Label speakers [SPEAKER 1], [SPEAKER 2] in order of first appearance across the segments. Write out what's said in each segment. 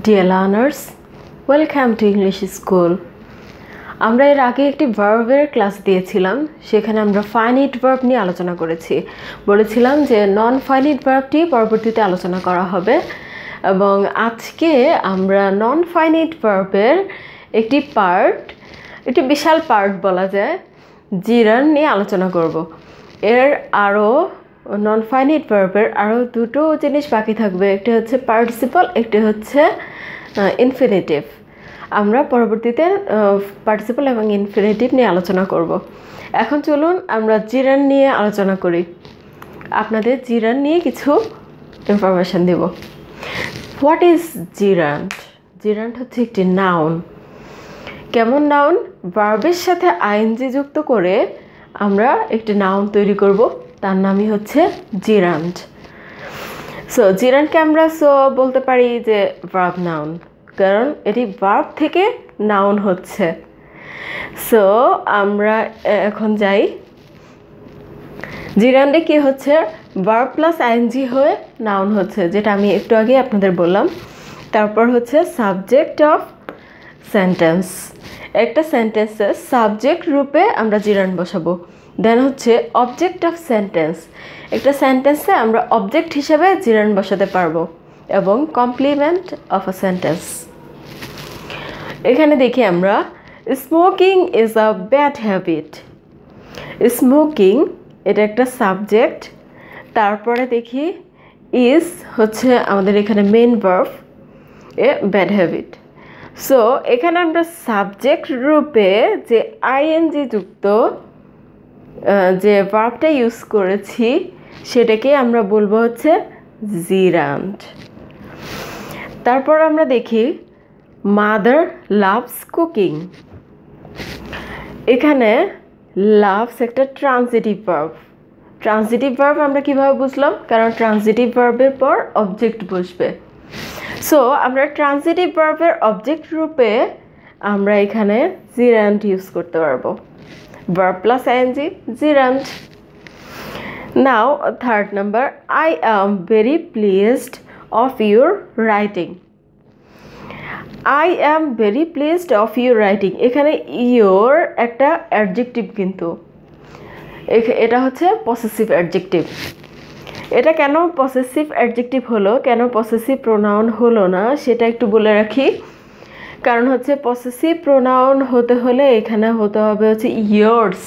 [SPEAKER 1] Dear learners, welcome to English School. আমরা এর আগে একটি ভার্বের ক্লাস দিয়েছিলাম, সেখানে আমরা ফাইনাইট ভার্ব নিয়ে আলোচনা করেছি। বলেছিলাম যে নন ফাইনাইট ভার্বটি পরবর্তীতে আলোচনা করা হবে, এবং আজকে আমরা নন ফাইনাইট ভার্বের একটি বিশাল পার্ট বলা যায়, জিরান নিয়ে আলোচনা করব। এর আরও নন ফাইনাইট ভার্বের আরও দুটো জিনিস বাকি থাকবে, একটি হচ্ছে পার্টিসিপল, একটি হচ্ছে ইনফিনিটিভ। আমরা পরবর্তীতে পার্টিসিপল এবং ইনফিনিটিভ নিয়ে আলোচনা করব। এখন চলুন আমরা জিরান নিয়ে আলোচনা করি। আপনাদের জিরান নিয়ে কিছু ইনফরমেশন দেব। What is gerund? জিরান্ট হচ্ছে একটি নাউন। কেমন নাউন? ভার্বের সাথে আইএনজি যুক্ত করে আমরা একটি নাউন তৈরি করব, তার নামই হচ্ছে জিরান্ট। সো জিরান্টকে আমরা বলতে পারি যে ভার্ব নাউন, কারণ এটি ভার্ব থেকে নাউন হচ্ছে। সো আমরা এখন যাই, জিরান্ডে কি হচ্ছে, ভার্ব প্লাস আইএনজি হয়ে নাউন হচ্ছে, যেটা আমি একটু আগে আপনাদের বললাম। তারপর হচ্ছে সাবজেক্ট অফ সেন্টেন্স, একটা সেন্টেন্সের সাবজেক্ট রূপে আমরা জিরান্ড বসাবো। দেন হচ্ছে অবজেক্ট অফ সেন্টেন্স, একটা সেন্টেন্সে আমরা অবজেক্ট হিসেবে জিরান্ড বসাতে পারবো, এবং কমপ্লিমেন্ট অফ আ সেন্টেন্স। এখানে দেখি আমরা smoking is a bad habit. Smoking এটা একটা সাবজেক্ট, তারপরে দেখি ইজ হচ্ছে আমাদের এখানে main verb, a bad habit. So এখানে আমরা সাবজেক্ট রূপে যে আইএনজি যুক্ত যে ভার্বটা ইউজ করেছি সেটাকে আমরা বলবো হচ্ছে জিরান্ড। তারপর আমরা দেখি মাদার লাভস কুকিং। এখানে লাভস একটা ট্রান্সিটিভ ভার্ব। ট্রান্সিটিভ ভার্ব আমরা কিভাবে বুঝলাম? কারণ ট্রান্সিটিভ ভার্বের পর অবজেক্ট বসবে। সো আমরা ট্রান্সিটিভ ভার্বের অবজেক্ট রূপে আমরা এখানে জিরান্ড ইউজ করতে পারবো। Verb plus I N G, gerund. Now third number, I am very pleased of your writing. I am very pleased of your writing, এখানে ইউর একটা অ্যাডজেক্টিভ, কিন্তু এটা হচ্ছে পসেসিভ অ্যাডজেক্টিভ। এটা কেন পসেসিভ অ্যাডজেক্টিভ হলো, কেন পসেসিভ প্রোনাউন হলো না সেটা একটু বলে রাখি। কারণ হচ্ছে পসেসিভ প্রোনাউন হতে হলে এখানে হতে হবে হচ্ছে ইয়ার্স।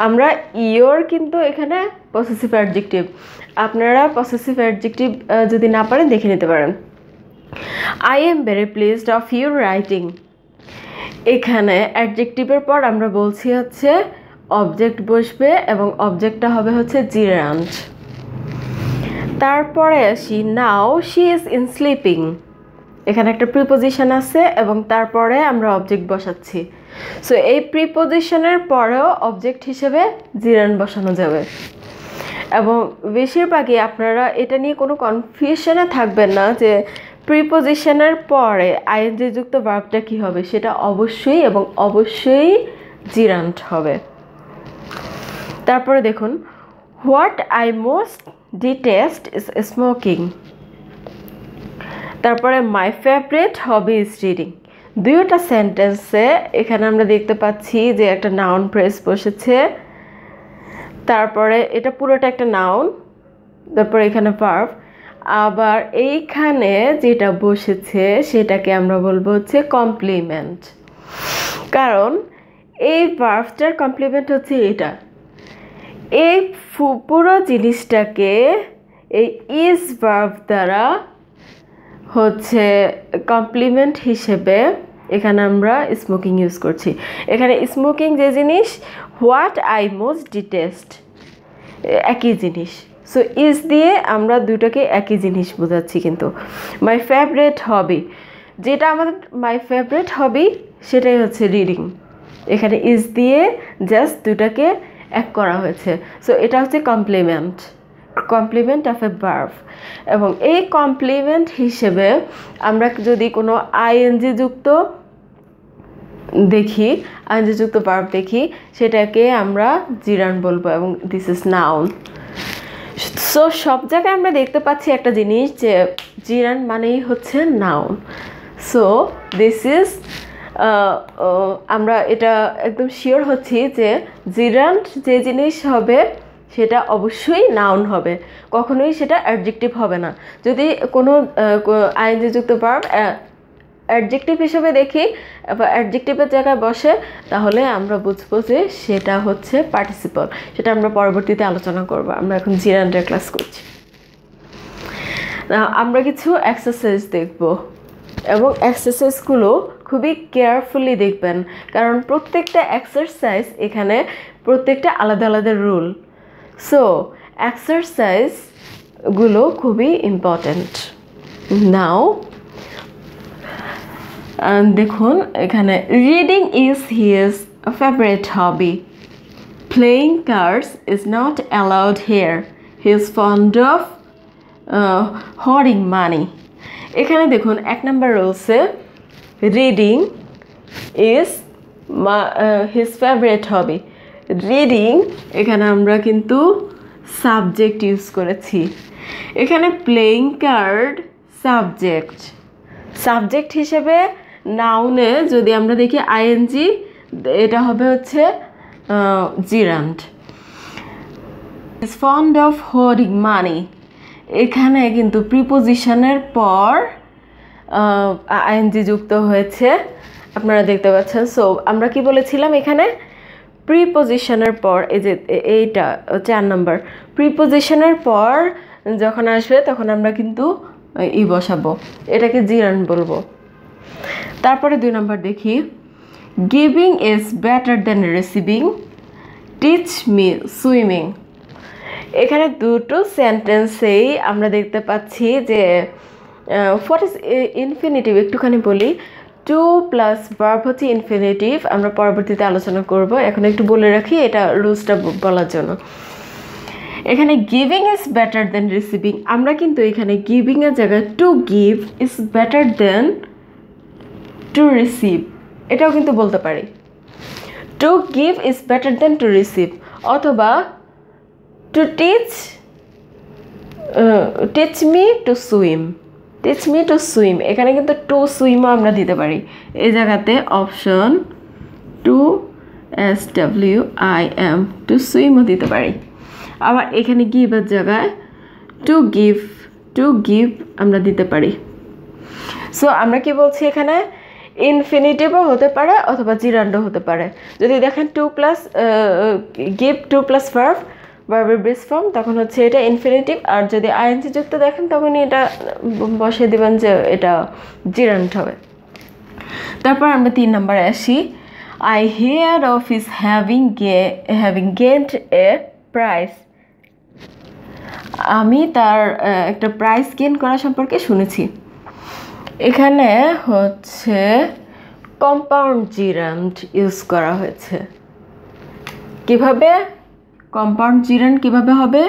[SPEAKER 1] আমরা ইয়োর কিন্তু এখানে পসেসিভ অ্যাডজেক্টিভ। আপনারা পসেসিভ অ্যাডজেক্টিভ যদি না পারেন দেখে নিতে পারেন। I am very pleased of your writing, এখানে অ্যাডজেক্টিভের পর আমরা বলছি হচ্ছে অবজেক্ট বসবে, এবং অবজেক্টটা হবে হচ্ছে জিরান্ড। তারপরে আসি, now she is in sleeping. এখানে একটা প্রিপোজিশন আছে এবং তারপরে আমরা অবজেক্ট বসাচ্ছি। সো এই প্রিপোজিশনের পরেও অবজেক্ট হিসেবে জিরান্ড বসানো যাবে। এবং বেশিরভাগই আপনারা এটা নিয়ে কোনো কনফিউশনে থাকবেন না যে প্রিপোজিশনের পরে আইএনজি যুক্ত ভার্বটা কী হবে, সেটা অবশ্যই এবং অবশ্যই জিরান্ড হবে। তারপরে দেখুন, what I most detest is smoking. তারপরে my favourite hobby is reading. দুইটা সেন্টেন্সে এখানে আমরা দেখতে পাচ্ছি যে একটা নাউন ফ্রেজ বসেছে, তারপরে এটা পুরোটা একটা নাউন, তারপরে এখানে ভার্ব, আবার এইখানে যেটা বসেছে সেটাকে আমরা বলবো হচ্ছে কমপ্লিমেন্ট। কারণ এই ভার্বটার কমপ্লিমেন্ট হচ্ছে এটা। এই পুরো জিনিসটাকে এই ইজ ভার্ব দ্বারা হচ্ছে কমপ্লিমেন্ট হিসেবে এখানে আমরা স্মোকিং ইউজ করছি। এখানে স্মোকিং যে জিনিস, হোয়াট আই মোস্ট ডিটেস্ট একই জিনিস। সো ইজ দিয়ে আমরা দুটোকে একই জিনিস বোঝাচ্ছি। কিন্তু মাই ফেভারিট হবি, যেটা আমাদের মাই ফেভারিট হবি সেটাই হচ্ছে রিডিং। এখানে ইজ দিয়ে জাস্ট দুটাকে এক করা হয়েছে। সো এটা হচ্ছে complement, complement of a verb. এবং এই কমপ্লিমেন্ট হিসেবে আমরা যদি কোনো আইএনজি যুক্ত দেখি আইএনজি যুক্ত ভার্ব দেখি সেটাকে আমরা জিরান্ড বলবো এবং দিস ইজ নাউন সো সব জায়গায় আমরা দেখতে পাচ্ছি একটা জিনিস যে জিরান্ড মানেই হচ্ছে নাউন সো দিস ইজ আমরা এটা একদম শিওর হচ্ছি যে জিরান্ড যে জিনিস হবে সেটা অবশ্যই নাউন হবে কখনোই সেটা অ্যাডজেক্টিভ হবে না যদি কোনো আইএনজি যুক্ত ভার্ব অ্যাডজেক্টিভ হিসেবে দেখি বা অ্যাডজেক্টিভের জায়গায় বসে তাহলে আমরা বুঝবো যে সেটা হচ্ছে পার্টিসিপল সেটা আমরা পরবর্তীতে আলোচনা করব আমরা এখন জিরান্ডের ক্লাস করছি আমরা কিছু এক্সারসাইজ দেখব এবং এক্সারসাইজগুলো খুবই কেয়ারফুলি দেখবেন কারণ প্রত্যেকটা এক্সারসাইজ এখানে প্রত্যেকটা আলাদা আলাদা রুল সো এক্সারসাইজগুলো খুবই ইম্পর্ট্যান্ট নাও দেখুন এখানে reading is his favourite hobby playing cards is not allowed here he is fond of hoarding money এখানে দেখুন 1 নম্বর রুলসে reading is his favourite hobby reading এখানে আমরা কিন্তু সাবজেক্ট ইউজ করেছি এখানে প্লেইং কার্ড সাবজেক্ট হিসেবে নাউনে যদি আমরা দেখি আইএনজি এটা হবে হচ্ছে gerund is fond of hoarding money এখানে কিন্তু প্রিপোজিশনের পর আইএনজি যুক্ত হয়েছে আপনারা দেখতে পাচ্ছেন সো আমরা কি বলেছিলাম এখানে প্রিপোজিশনের পর এই যে এইটা 4 নম্বর প্রিপোজিশনের পর যখন আসবে তখন আমরা কিন্তু বসাবো এটাকে জিরান্ড বলবো তারপরে 2 নম্বর দেখি giving is better than receiving teach me swimming এখানে দুটো সেন্টেন্সেই আমরা দেখতে পাচ্ছি যে হোয়াট ইজ ইনফিনিটিভ একটুখানি বলি টু প্লাস ভার্ব হচ্ছে ইনফিনিটিভ আমরা পরবর্তীতে আলোচনা করব এখন একটু বলে রাখি এটা রুলসটা বলার জন্য এখানে giving is better than receiving আমরা কিন্তু এখানে গিভিং এর জায়গায় to give is better than to receive এটাও কিন্তু বলতে পারি to give is better than to receive অথবা to teach me to swim এখানে কিন্তু টু সুইমও আমরা দিতে পারি এই জায়গাতে অপশন টু SWIM টু সুইমও দিতে পারি আবার এখানে গিভের জায়গায় টু গিভ আমরা দিতে পারি সো আমরা কি বলছি এখানে ইনফিনিটিভও হতে পারে অথবা জিরান্ডও হতে পারে যদি দেখেন গিভ 2 প্লাস ভার্বের বেস ফর্ম তখন হচ্ছে এটা ইনফিনিটিভ আর যদি আইএনজি যুক্ত দেখেন তখনই এটা বসিয়ে দিবেন যে এটা জিরান্ড হবে তারপর আমরা 3 নম্বরে আসি I here of is having gained a prize আমি তার একটা প্রাইজ গেইন করা সম্পর্কে শুনেছি এখানে হচ্ছে কম্পাউন্ড জিরান্ড ইউজ করা হয়েছে কিভাবে কম্পাউন্ড জিরান্ড কিভাবে হবে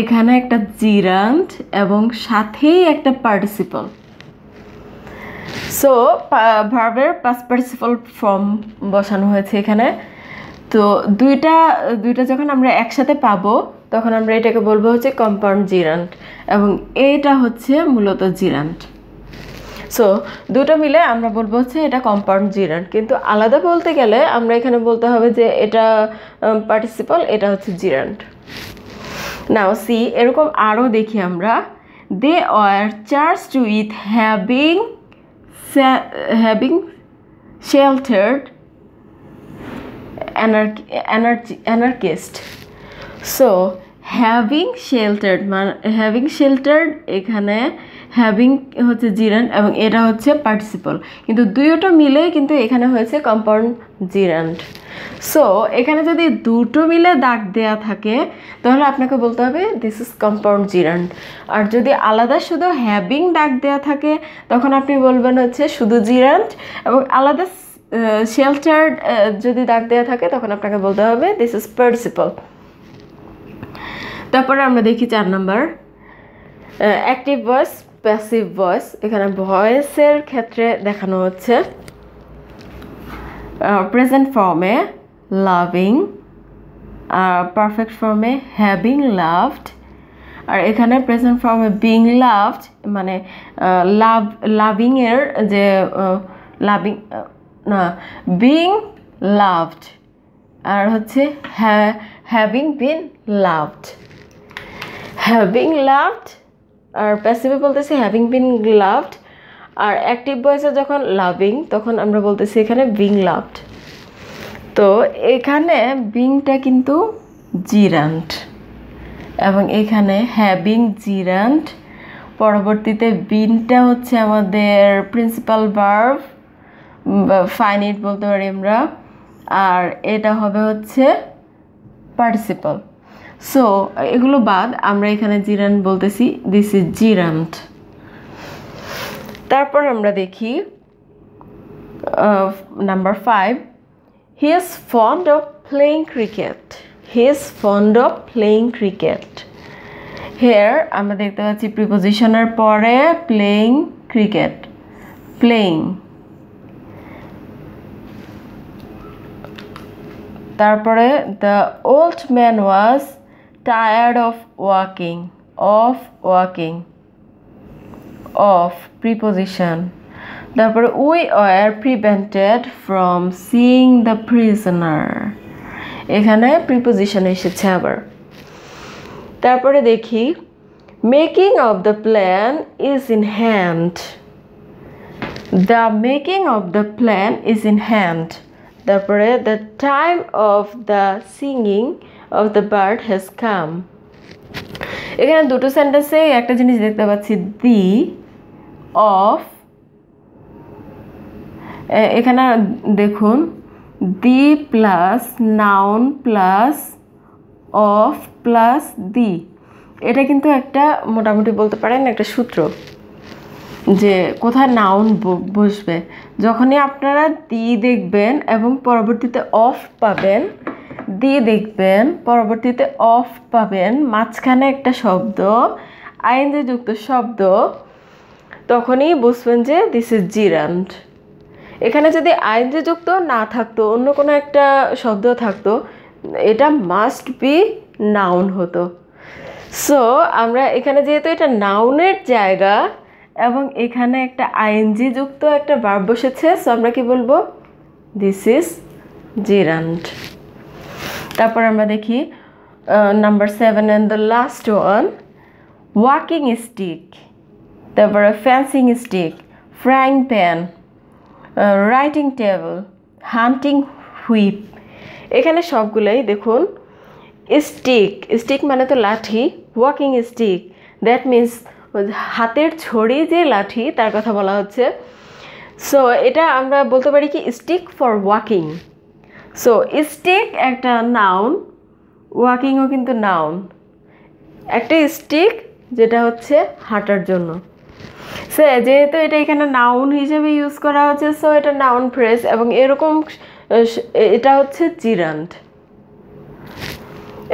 [SPEAKER 1] এখানে একটা জিরান্ড এবং সাথেই একটা পার্টিসিপল সো ভার্বের পাস্ট পার্টিসিপল ফর্ম বসানো হয়েছে এখানে তো দুইটা যখন আমরা একসাথে পাবো তখন আমরা এটাকে বলবো হচ্ছে কম্পাউন্ড জিরান্ড এবং এইটা হচ্ছে মূলত জিরান্ড সো দুটো মিলে আমরা বলবো হচ্ছে এটা কম্পাউন্ড জিরান্ড কিন্তু আলাদা বলতে গেলে আমরা এখানে বলতে হবে যে এটা পার্টিসিপল এটা হচ্ছে জিরান্ড নাও সি এরকম আরও দেখি আমরা they are charged with having sheltered anarchist so having sheltered এখানে হ্যাভিং হচ্ছে জিরান্ড এবং এটা হচ্ছে পার্টিসিপল কিন্তু দুটো মিলে কিন্তু এখানে হয়েছে কম্পাউন্ড জিরান্ড সো এখানে যদি দুটো মিলে দাগ দেয়া থাকে তাহলে আপনাকে বলতে হবে দিস ইজ কম্পাউন্ড জিরান্ড আর যদি আলাদা শুধু হ্যাভিং দাগ দেয়া থাকে তখন আপনি বলবেন হচ্ছে শুধু জিরান্ড এবং আলাদা শেল্টার্ড যদি দাগ দেওয়া থাকে তখন আপনাকে বলতে হবে দিস ইজ পার্টিসিপল তারপরে আমরা দেখি 4 নম্বর অ্যাক্টিভ ভয়েস প্যাসিভ ভয়েস এখানে ভয়েসের ক্ষেত্রে দেখানো হচ্ছে প্রেজেন্ট ফর্মে লাভিং, আর পারফেক্ট ফর্মে হ্যাভিং লাভড, আর এখানে প্রেজেন্ট ফর্মে বিং লাভড মানে লাভিং এর যে লাভিং না বিং লাভড, আর হচ্ছে having been loved. Having loved আর প্যাসিভে বলতেছি হ্যাভিং বিন লাভড, আর অ্যাক্টিভ ভয়েসে যখন লাভিং তখন আমরা বলতেছি এখানে বিং লাভড। তো এখানে বিংটা কিন্তু জিরান্ট এবং এখানে হ্যাভিং জিরান্ট, পরবর্তীতে বিনটা হচ্ছে আমাদের প্রিন্সিপাল ভার্ব, ফাইনাইট বলতে পারি আমরা, আর এটা হবে হচ্ছে পার্টিসিপল। সো এগুলো বাদ আমরা এখানে জিরান্ট বলতেছি, দিস ইজ জিরান্ট। তারপর আমরা দেখি number 5, he is fond of playing cricket. He is fond of playing cricket. Here আমরা দেখতে পাচ্ছি প্রিপোজিশনের পরে প্লেইং ক্রিকেট, প্লেইং। তারপরে the old man was tired of walking, of walking, of preposition. তারপরে we were prevented from seeing the prisoner, এখানে preposition এসেছে আবার। তারপরে দেখি making of the plan is in hand, the making of the plan is in hand. তারপরে the time of the singing of the bird has come. এখানে দুটো সেন্টেন্সে একটা জিনিস দেখতে পাচ্ছি, দি অফ, এখানে দেখুন the plus noun plus of plus the, এটা কিন্তু একটা মোটামুটি বলতে পারেন একটা সূত্র যে কোথায় নাউন বসবে। যখনই আপনারা দি দেখবেন এবং পরবর্তীতে অফ পাবেন, দি দেখবেন পরবর্তীতে অফ পাবেন, মাঝখানে একটা শব্দ আইএনজি যুক্ত শব্দ, তখনই বুঝবেন যে দিস ইজ জিরান্ট। এখানে যদি আইএনজি যুক্ত না থাকতো, অন্য কোনো একটা শব্দ থাকতো, এটা মাস্ট বি নাউন হতো। সো আমরা এখানে যেহেতু এটা নাউনের জায়গা এবং এখানে একটা আইএনজি যুক্ত একটা ভার্ব বসেছে, সো আমরা কি বলবো, দিস ইজ জিরান্ট। তারপর আমরা দেখি number 7 and the last one, walking stick, তারপরে fencing stick, frying pan, writing table, hunting whip. এখানে সবগুলোই দেখুন স্টিক, স্টিক মানে তো লাঠি, ওয়াকিং স্টিক দ্যাট মিন্স হাতের ছড়ি যে লাঠি তার কথা বলা হচ্ছে। সো এটা আমরা বলতে পারি কি stick for walking. So stick একটা নাউন, ওয়াকিংও কিন্তু নাউন, একটা স্টিক যেটা হচ্ছে হাঁটার জন্য। সে যেহেতু এটা এখানে নাউন হিসেবে ইউজ করা হচ্ছে, সো এটা নাউন ফ্রেজ এবং এরকম এটা হচ্ছে জিরান্ট।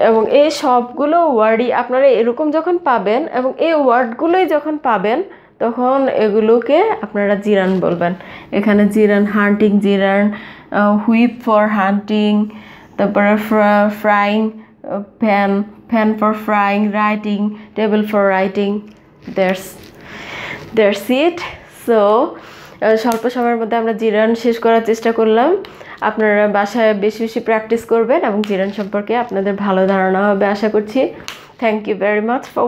[SPEAKER 1] এবং এই সবগুলো ওয়ার্ডই আপনারা এরকম যখন পাবেন এবং এই ওয়ার্ডগুলোই যখন পাবেন তখন এগুলোকে আপনারা জিরান বলবেন। এখানে জিরান, হান্টিং জিরান, হুইপ ফর হান্টিং, তারপরে frying pan, pan for frying, writing table for writing, that's it. So স্বল্প সময়ের মধ্যে আমরা জিরান শেষ করার চেষ্টা করলাম। আপনারা বাসায় বেশি বেশি প্র্যাকটিস করবেন এবং জিরান সম্পর্কে আপনাদের ভালো ধারণা হবে আশা করছি। Thank you very much for